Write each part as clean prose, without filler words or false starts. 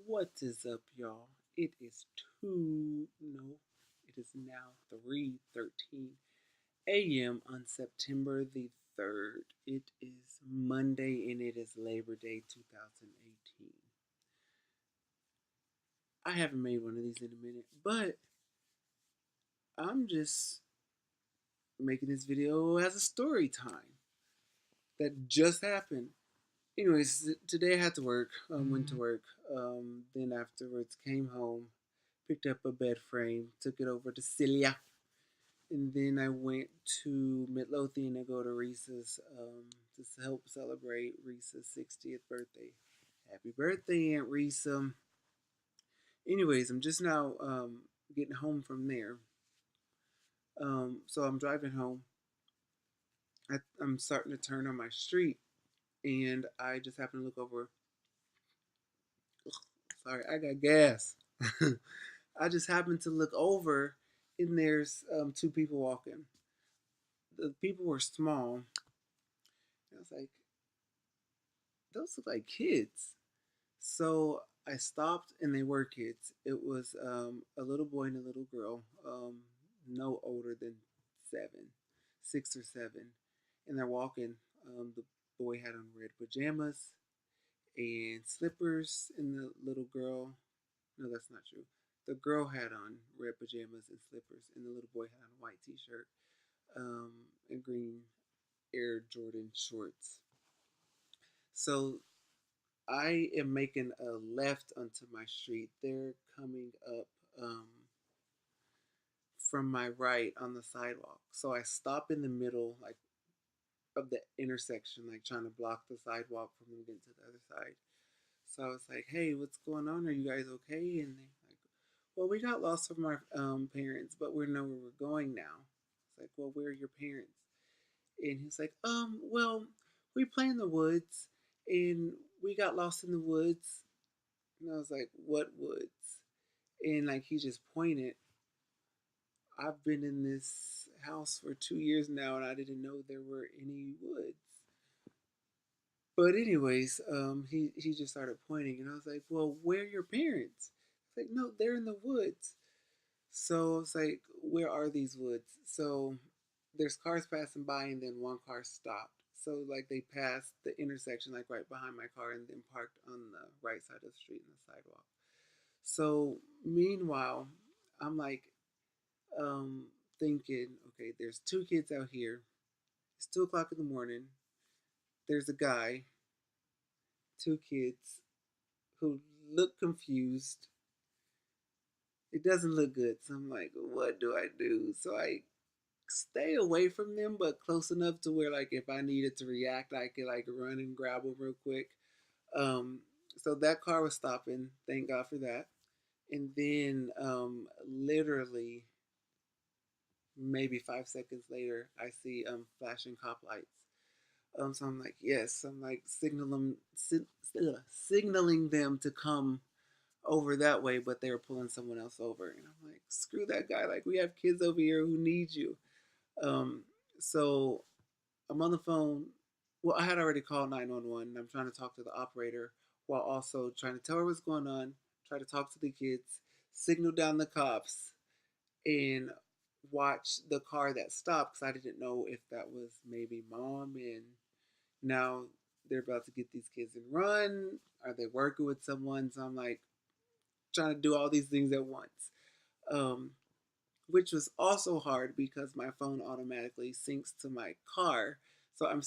What is up, y'all? It is 2, no, it is now 3:13 a.m. on September the 3rd. It is Monday and it is Labor Day 2018. I haven't made one of these in a minute, but I'm just making this video as a story time that just happened. Anyways, today I had to work. Went to work. Then afterwards came home, picked up a bed frame, took it over to Celia, and then I went to Midlothian to go to Reese's to help celebrate Reese's 60th birthday. Happy birthday, Aunt Risa. Anyways, I'm just now getting home from there. So I'm driving home. I'm starting to turn on my street, and I just happen to look over. Sorry, I got gas. I just happened to look over, and there's two people walking. The people were small. I was like, those look like kids. So I stopped, and they were kids. It was a little boy and a little girl, no older than 6 or 7, and they're walking. The boy had on red pajamas and slippers, and the little girl. No, that's not true. The girl had on red pajamas and slippers, and the little boy had on a white T-shirt and green Air Jordan shorts. So I am making a left onto my street. They're coming up from my right on the sidewalk. So I stop in the middle, like of the intersection, like trying to block the sidewalk from them getting to the other side. So I was like, "Hey, what's going on? Are you guys okay?" And they like, "Well, we got lost from our parents, but we know where we're going now." It's like, "Well, where are your parents?" And he's like, well, we play in the woods, and we got lost in the woods." And I was like, "What woods?" And like he just pointed. I've been in this house for 2 years now, and I didn't know there were any woods. But anyways, he just started pointing, and I was like, "Well, where are your parents?" He's like, "No, they're in the woods." So I was like, "Where are these woods?" So there's cars passing by, and then one car stopped. So like they passed the intersection like right behind my car, and then parked on the right side of the street in the sidewalk. So meanwhile, I'm like um, thinking, okay, there's two kids out here. It's 2 o'clock in the morning. There's a guy, two kids who look confused. It doesn't look good. So I'm like, what do I do? So I stay away from them, but close enough to where like if I needed to react, I could like run and grab them real quick. Um, so that car was stopping. Thank God for that. And then literally maybe 5 seconds later, I see flashing cop lights. So I'm like, yes. I'm like signaling them to come over that way, but they were pulling someone else over, and I'm like, screw that guy. Like we have kids over here who need you. Um, so I'm on the phone. Well, I had already called 911, and I'm trying to talk to the operator while also trying to tell her what's going on, try to talk to the kids, signal down the cops, and watch the car that stopped because I didn't know if that was maybe mom, and now they're about to get these kids and run. Are they working with someone? So I'm like trying to do all these things at once, um, which was also hard because my phone automatically syncs to my car. So I'm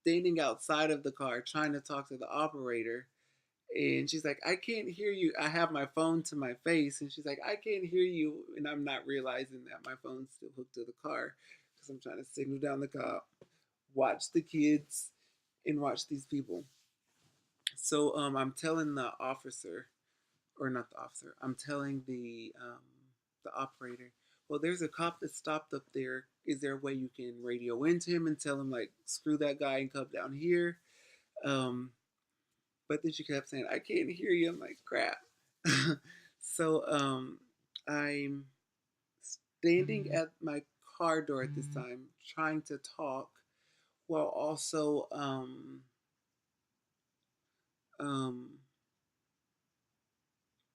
standing outside of the car trying to talk to the operator. And she's like, "I can't hear you." I have my phone to my face, and she's like, "I can't hear you." And I'm not realizing that my phone's still hooked to the car because I'm trying to signal down the cop, watch the kids, and watch these people. So I'm telling the officer, or not the officer, I'm telling the operator, "Well, there's a cop that stopped up there. Is there a way you can radio into him and tell him like screw that guy and come down here?" Um, but then she kept saying, "I can't hear you." I'm like, crap. So I'm standing at my car door at this time, trying to talk while also um,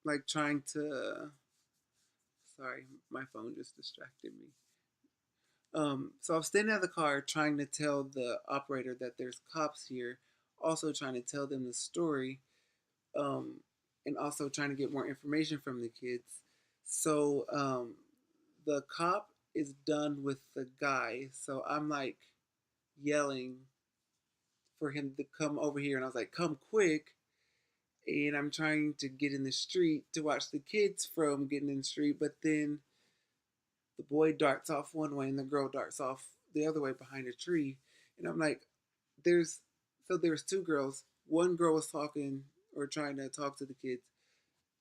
like trying to. Sorry, my phone just distracted me. So I was standing at the car trying to tell the operator that there's cops here, also trying to tell them the story, um, and also trying to get more information from the kids. So the cop is done with the guy, so I'm like yelling for him to come over here, and I was like, "Come quick!" And I'm trying to get in the street to watch the kids from getting in the street, but then the boy darts off one way and the girl darts off the other way behind a tree. And I'm like, there's there's two girls. One girl was talking or trying to talk to the kids.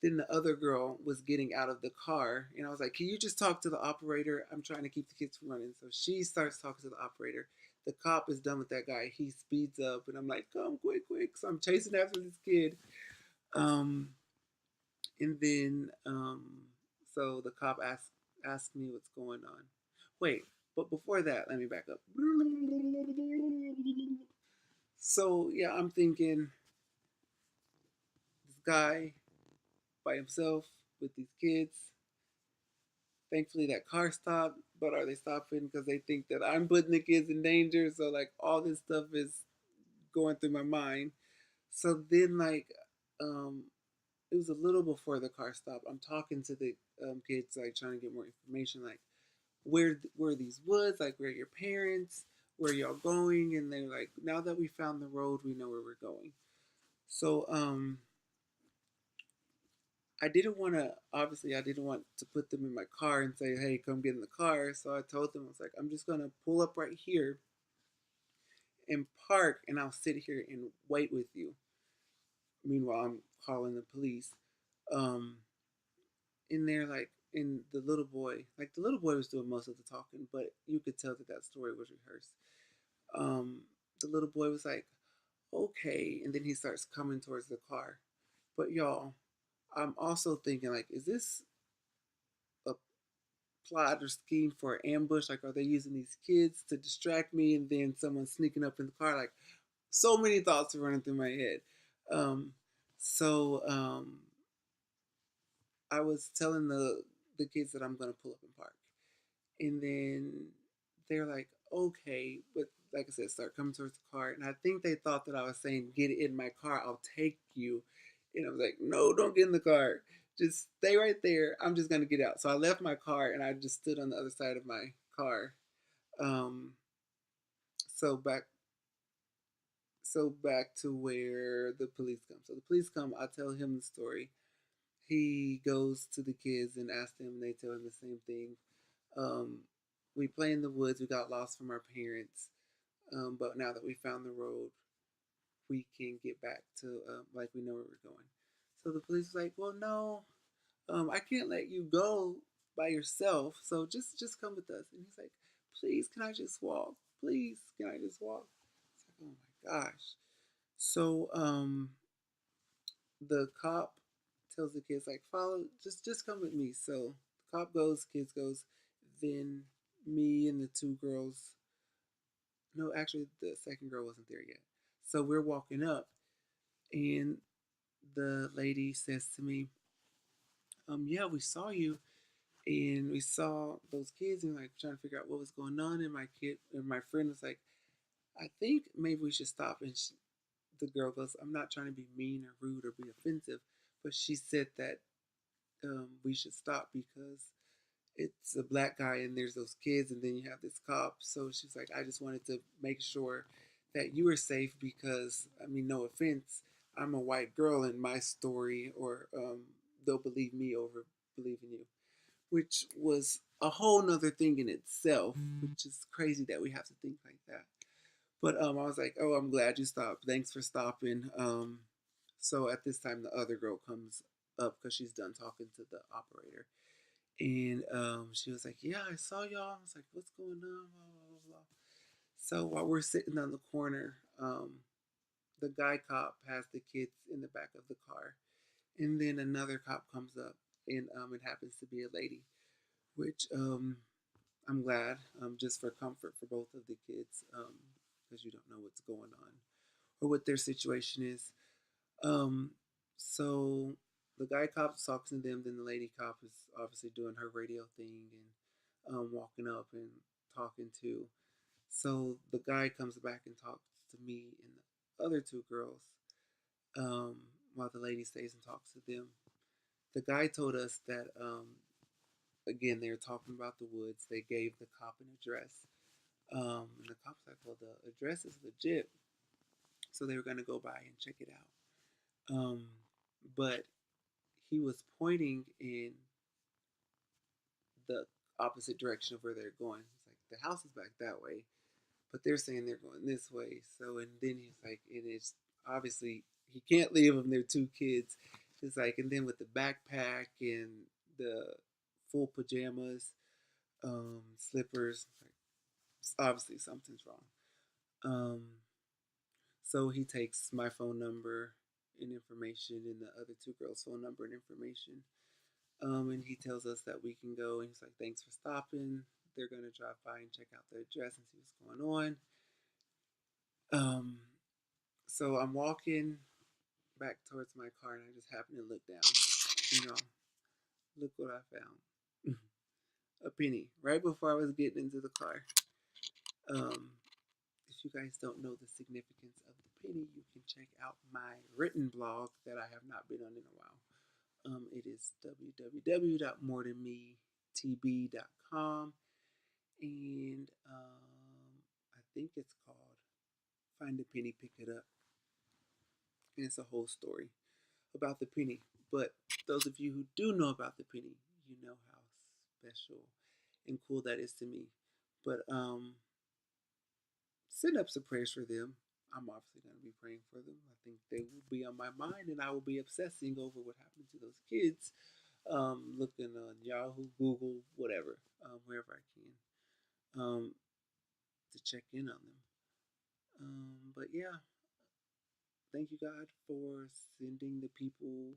Then the other girl was getting out of the car. And I was like, can you just talk to the operator? I'm trying to keep the kids from running. So she starts talking to the operator. The cop is done with that guy. He speeds up and I'm like, come quick, quick. So I'm chasing after this kid. Um, and then so the cop asked me what's going on. Wait, but before that, let me back up. So yeah, I'm thinking this guy by himself with these kids. Thankfully, that car stopped. But are they stopping because they think that I'm putting the kids in danger? So like all this stuff is going through my mind. So then um, it was a little before the car stopped. I'm talking to the kids, like trying to get more information, like where are these woods, like where are your parents, where are y'all going? And they're like, now that we found the road, we know where we're going. So I didn't want to, obviously I didn't want to put them in my car and say, hey, come get in the car. So I told them, I was like, I'm just gonna pull up right here and park, and I'll sit here and wait with you. Meanwhile, I'm calling the police. Um, in there, like, in the little boy, like the little boy was doing most of the talking, but you could tell that that story was rehearsed. Um, the little boy was like, okay, and then he starts coming towards the car. But y'all, I'm also thinking, like, is this a plot or scheme for an ambush? Like, are they using these kids to distract me, and then someone sneaking up in the car? Like, so many thoughts are running through my head. Um, so I was telling the kids that I'm gonna pull up and park, and then they're like, okay, but like I said, start coming towards the car, and I think they thought that I was saying, get in my car, I'll take you, and I was like, no, don't get in the car, just stay right there. I'm just gonna get out. So I left my car and I just stood on the other side of my car. Um, so back back to where the police come. So the police come. I tell him the story. He goes to the kids and asks them. They tell him the same thing. Um, we play in the woods. We got lost from our parents, but now that we found the road, we can get back to like we know where we're going. So the police is like, well, no, I can't let you go by yourself. So just come with us. And he's like, please, can I just walk? Please, can I just walk? It's like, oh my gosh. So the cop tells the kids like, follow, just come with me. So the cop goes, kids goes, then me and the two girls. No, actually, the second girl wasn't there yet. So we're walking up, and the lady says to me, yeah, we saw you, and we saw those kids, and like trying to figure out what was going on. And my friend was like, I think maybe we should stop. And the girl goes, I'm not trying to be mean or rude or be offensive, but she said that we should stop because it's a black guy and there's those kids, and then you have this cop. So she's like, I just wanted to make sure that you were safe because, I mean, no offense, I'm a white girl in my story, or they'll believe me over believing you, which was a whole nother thing in itself, which is crazy that we have to think like that. But I was like, oh, I'm glad you stopped. Thanks for stopping. So at this time, the other girl comes up because she's done talking to the operator. And she was like, yeah, I saw y'all. I was like, what's going on? Blah, blah, blah, blah. So while we're sitting on the corner, the guy cop has the kids in the back of the car. And then another cop comes up, and it happens to be a lady, which I'm glad, just for comfort for both of the kids, because you don't know what's going on or what their situation is. Um, so the guy cop is talking to them. Then the lady cop is obviously doing her radio thing and walking up and talking to. So the guy comes back and talks to me and the other two girls, um, while the lady stays and talks to them. The guy told us that again they were talking about the woods. They gave the cop an address. And the cop's like, "Well, the address is legit," so they were gonna go by and check it out. But he was pointing in the opposite direction of where they're going. It's like the house is back that way, but they're saying they're going this way. So, and then he's like, it is obviously he can't leave them. They're two kids. It's like, and then with the backpack and the full pajamas, slippers, like, obviously something's wrong. Um, so he takes my phone number and information and the other two girls' phone number and information. And he tells us that we can go. And he's like, "Thanks for stopping. They're gonna drive by and check out the address and see what's going on." So I'm walking back towards my car, and I just happen to look down. You know, look what I found. A penny right before I was getting into the car. Um, if you guys don't know the significance of the penny, you can check out my written blog that I have not been on in a while. It is www.morethanmetb.com, and I think it's called "Find a Penny, Pick It Up," and it's a whole story about the penny. But those of you who do know about the penny, you know how special and cool that is to me. But send up some prayers for them. I'm obviously going to be praying for them. I think they will be on my mind, and I will be obsessing over what happened to those kids. Looking on Yahoo, Google, whatever, wherever I can, to check in on them. But yeah, thank you, God, for sending the people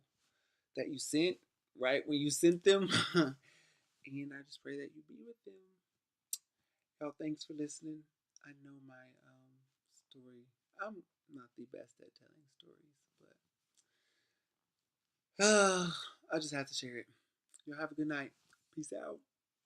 that you sent right when you sent them. And I just pray that you be with them. Y'all, thanks for listening. I know my story. I'm not the best at telling stories, but I just have to share it. Y'all have a good night. Peace out.